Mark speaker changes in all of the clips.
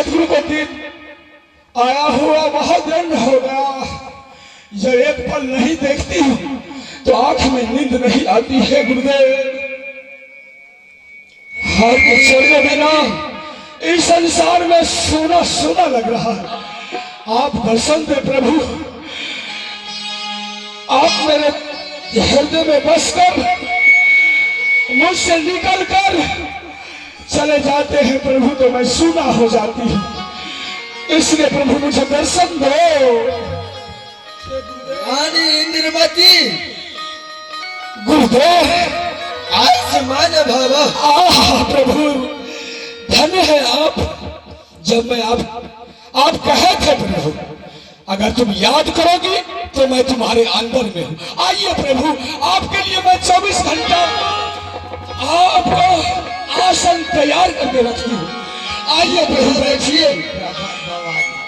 Speaker 1: सदगुरु को दिन आया हुआ बहुत दिन हो गया, जब एक पल नहीं देखती हूँ तो आंख में नींद नहीं आती है गुरुदेव। हाथ छोड़े बिना इस संसार में सोना सोना लग रहा है। आप दर्शन दे प्रभु, आप मेरे हृदय में बसकर मुझसे निकल कर चले जाते हैं प्रभु, तो मैं सूना हो जाती हूँ। इसलिए प्रभु मुझे दर्शन दो।
Speaker 2: रानी इंद्रमती
Speaker 1: गुरुदेव
Speaker 2: आयुष्मान भव।
Speaker 1: प्रभु धन्य है आप। जब मैं आप कहे थे प्रभु, अगर तुम याद करोगी तो मैं तुम्हारे अंदर में हूँ। आइए प्रभु, आपके लिए मैं 24 घंटा आपको आसन तैयार करके रखती हूँ। आइए प्रभु बैठिए।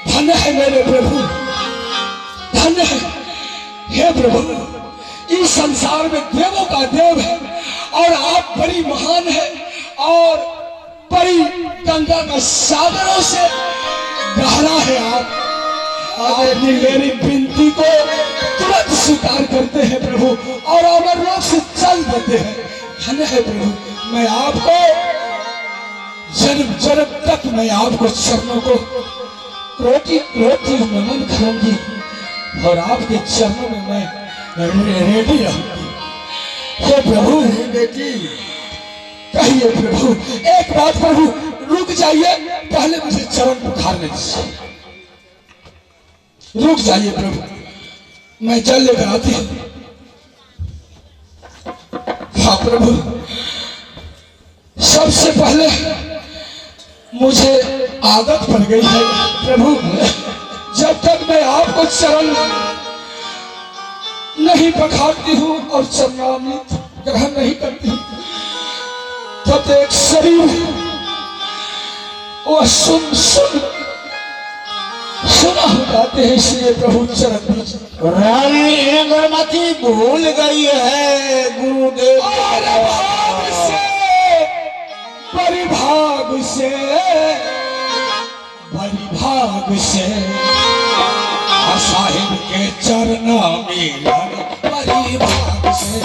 Speaker 1: धन्य है मेरे प्रभु, धन्य है। हे प्रभु, इस संसार में देवों का देव है और आप बड़ी महान है और बड़ी गंगा का सागरों से गहरा है। आप अपनी मेरी विनती को तुरंत स्वीकार करते हैं प्रभु और अमर लोक से चल देते हैं। धन्य है प्रभु, मैं आपको जन्म जन्म तक मैं आपको चरणों को रोटी रोटी नमन करूंगी और आपके चरणों में मैं रेडी रहूंगी। हे प्रभु,
Speaker 2: बेटी
Speaker 1: कहिए प्रभु। एक बात प्रभु, रुक जाइए, पहले मुझे चरण पुकारने दीजिए। रुक जाइए प्रभु, मैं जल लेकर आती हूँ। हाँ प्रभु, सबसे पहले मुझे आदत पड़ गई है प्रभु, जब तक मैं आपको चरण नहीं पखारती हूँ और चरणामृत ग्रहण नहीं करती हूँ, तब एक शरीर वो सुना हो जाते हैं। इसलिए प्रभु चरण दीजिए।
Speaker 2: रानी इंद्रमती भूल गई है गुरुदेव
Speaker 1: परिभाग से परिभाग से साहिब के चरण मिलन परिभाग से।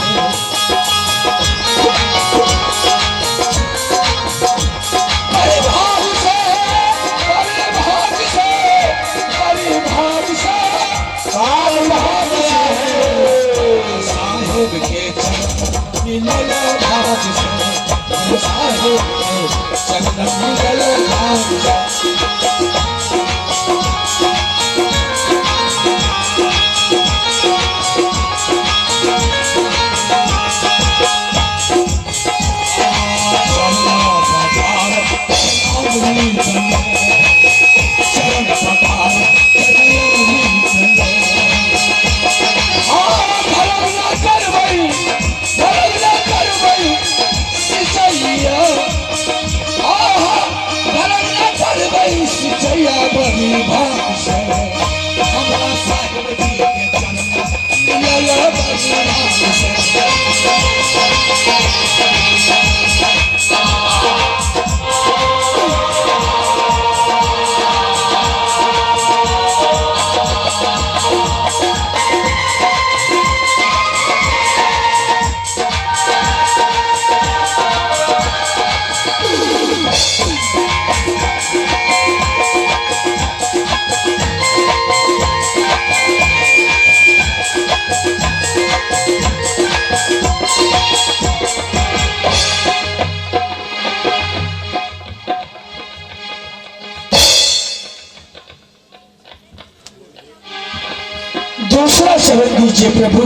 Speaker 1: दूसरा चरण दीजिए प्रभु,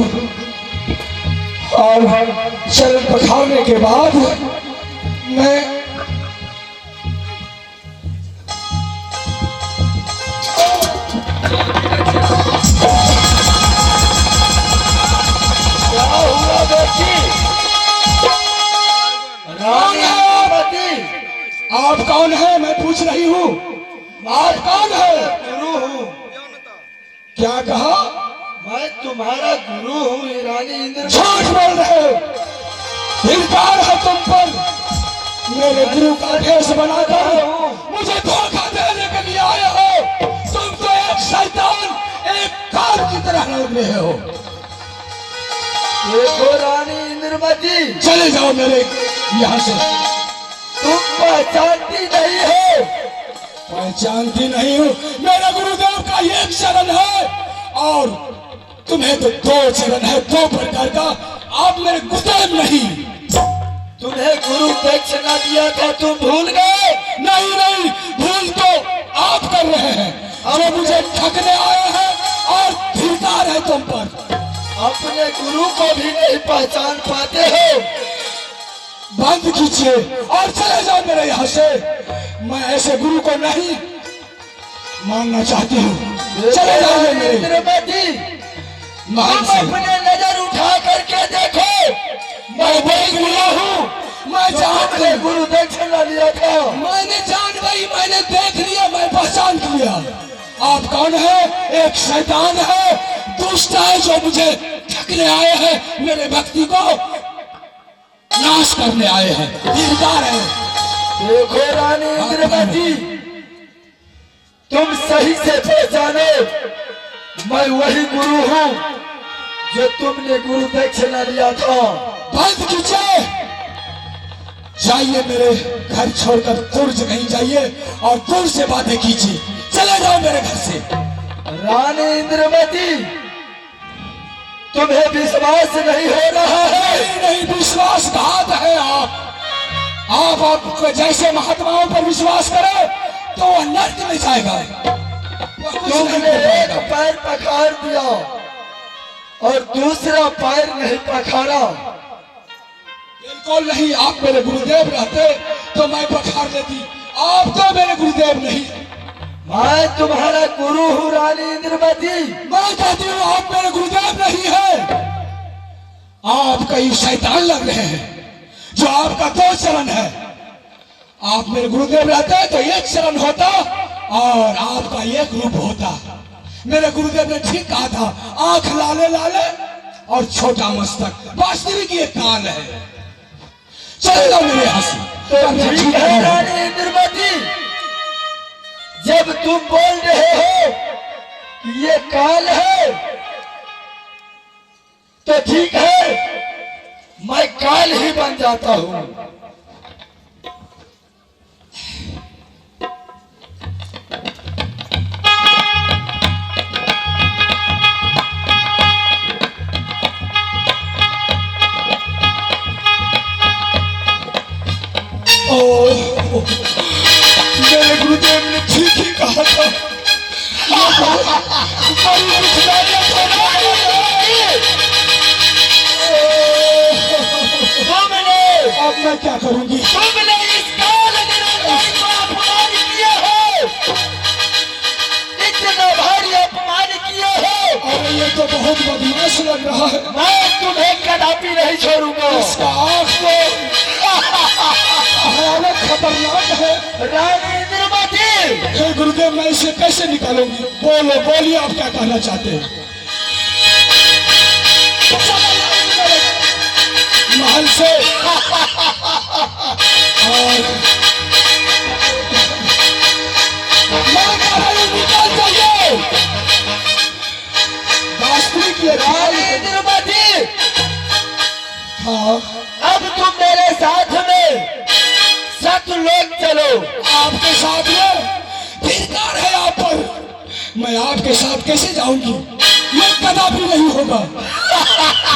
Speaker 1: और चरण पखारने के बाद मैं आप कौन है? मैं पूछ रही हूँ, आप कौन है?
Speaker 2: गुरु हूँ।
Speaker 1: क्या कहा?
Speaker 2: मैं तुम्हारा गुरु हूँ रानी इंद्र।
Speaker 1: झूठ बोल रहे हो, इनकार है तुम पर। मेरे गुरु का भेष बनाकर मुझे धोखा देने के रोक रहे हो?
Speaker 2: देखो रानी इंद्रमती,
Speaker 1: चले जाओ मेरे यहाँ से।
Speaker 2: तुम पहचानती नहीं हो।
Speaker 1: पहचानती नहीं हूँ? मेरे गुरुदेव का एक चरण है और तुम्हें तो दो चरण है, दो प्रकार का। आप मेरे गुरुदेव नहीं।
Speaker 2: तुम्हें गुरु दक्षिणा दिया था, तुम भूल गए?
Speaker 1: नहीं नहीं, भूल तो आप कर रहे हैं, जो मुझे ठगने आए हैं और धिक्कार है तुम पर।
Speaker 2: अपने गुरु को भी नहीं पहचान पाते हो।
Speaker 1: बंद कीजिए और चले जाओ मेरे यहाँ से। मैं ऐसे गुरु को नहीं मानना चाहती हूँ। चले जाइए मेरे
Speaker 2: इंद्रमती,
Speaker 1: महान
Speaker 2: तुम
Speaker 1: से।
Speaker 2: अपने नजर उठा करके देखो।
Speaker 1: मैं देख लिया हूँ, मैं जान
Speaker 2: अपने
Speaker 1: गई।
Speaker 2: गुरु दक्षिणा लिया था।
Speaker 1: मैंने जान गई, मैंने देख लिया, मैं पहचान लिया। आप कौन है? एक शैतान है, दुष्ट है, जो मुझे ठगने आए हैं, मेरे भक्ति को नाश करने आए हैं, धिक्कार है।
Speaker 2: देखो रानी इंद्रमती, तुम सही से पहचानो, मैं वही गुरु हूँ जो तुमने गुरु दक्षिणा लिया था।
Speaker 1: बंद कीजिए, जाइए मेरे घर छोड़कर दूर से कहीं जाइए और दूर से बातें कीजिए। चले जाओ मेरे घर से।
Speaker 2: रानी इंद्रमती, तुम्हें विश्वास नहीं हो रहा है।
Speaker 1: नहीं नहीं, विश्वासघात है आप आपको जैसे महात्माओं पर विश्वास करे तो वह नर्क में जाएगा। वह कुछ नहीं
Speaker 2: तुमने
Speaker 1: कर
Speaker 2: एक
Speaker 1: पाएगा।
Speaker 2: पैर पखार दिया और दूसरा पैर नहीं पखारा।
Speaker 1: बिल्कुल नहीं, आप मेरे गुरुदेव रहते तो मैं पखार लेती। आप तो मेरे गुरुदेव नहीं।
Speaker 2: मैं तुम्हारा गुरु हूँ रानी इंद्रमती।
Speaker 1: मैं कहती हूँ आप मेरे गुरुदेव नहीं है। आप कई शैतान लग रहे हैं, जो आपका दो चरण है। आप मेरे गुरुदेव रहते तो एक चरण होता और आपका एक रूप होता। मेरे गुरुदेव ने ठीक कहा था, आंख लाले लाले और छोटा मस्तक, वास्तविक ये काल है। चले जाओ मेरे यहाँ से।
Speaker 2: तो ठीक है रानी इंद्रमती, जब तुम बोल रहे हो कि ये काल है तो ठीक है, मैं काल ही बन जाता हूँ।
Speaker 1: मेरे गुरुदेव ने ठीक ही कहा था। अब मैं क्या करूंगी?
Speaker 2: तुमने इस काल निरंकारी को अपमान किया है, इतना भारी अपमान किया है।
Speaker 1: अरे ये तो बहुत बदमाश लग रहा है।
Speaker 2: मैं तुम्हें कदापि नहीं छोड़ूंगा।
Speaker 1: इसका आंख तो भयानक खतरनाक है।
Speaker 2: रानी इंद्रमती,
Speaker 1: हे गुरुदेव, मैं इसे कैसे निकालूंगी? बोलो, बोलिए, आप क्या कहना चाहते हैं? महल से और मैं कह रही हूं, निकाल जाइए। वास्तविक ये
Speaker 2: रानी इंद्रमती,
Speaker 1: हाँ,
Speaker 2: अब तुम मेरे साथ में सतलोक चलो।
Speaker 1: आपके साथ में धिक्कार है आप पर। मैं आपके साथ कैसे जाऊंगी? ये कदापि नहीं होगा।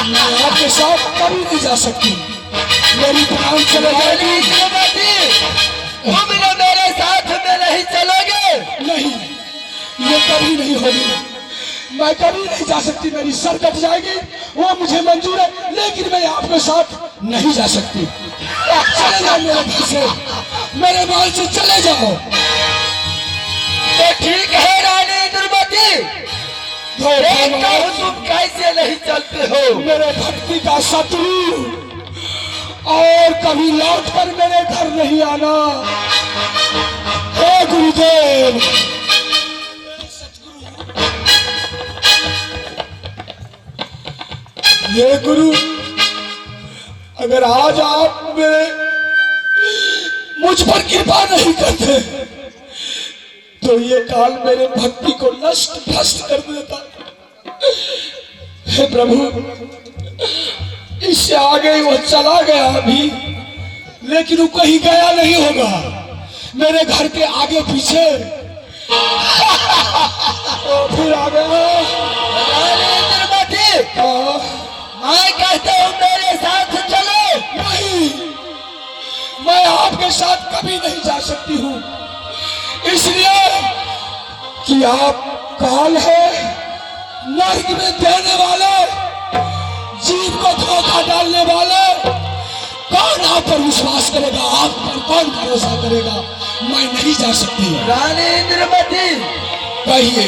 Speaker 1: मैं आपके साथ कभी नहीं जा सकती। मेरी प्राण चले
Speaker 2: रानी
Speaker 1: जाएगी।
Speaker 2: इंद्रमती, तुम न मेरे साथ में नहीं चलोगे।
Speaker 1: नहीं, ये कभी नहीं होगी। मैं कभी नहीं जा सकती। मेरी सर कट जाएगी, वो मुझे मंजूर है, लेकिन मैं आपके साथ नहीं जा सकती। चले जाओ मेरे घर से, मेरे महल से चले जाओ।
Speaker 2: तो ठीक है रानी इंद्रमती, देखता हूँ तुम कैसे नहीं चलते हो।
Speaker 1: मेरे भक्ति का शत्रु, और कभी लौट कर मेरे घर नहीं आना। हे गुरुदेव, ये गुरु, अगर आज आप मेरे मुझ पर कृपा नहीं करते तो ये काल मेरे भक्ति को नष्ट भ्रष्ट कर देता। हे प्रभु, इससे आगे वो चला गया अभी, लेकिन वो कहीं गया नहीं होगा। मेरे घर के आगे पीछे फिर आ गया।
Speaker 2: मैं कहता हूँ मेरे साथ चलो।
Speaker 1: नहीं, मैं आपके साथ कभी नहीं जा सकती हूँ, इसलिए कि आप काल है, नर्क में देने वाले, जीव को धोखा डालने वाले। कौन आप पर विश्वास करेगा? आप पर कौन भरोसा करेगा? मैं नहीं जा सकती।
Speaker 2: रानी इंद्रमती,
Speaker 1: कहिए।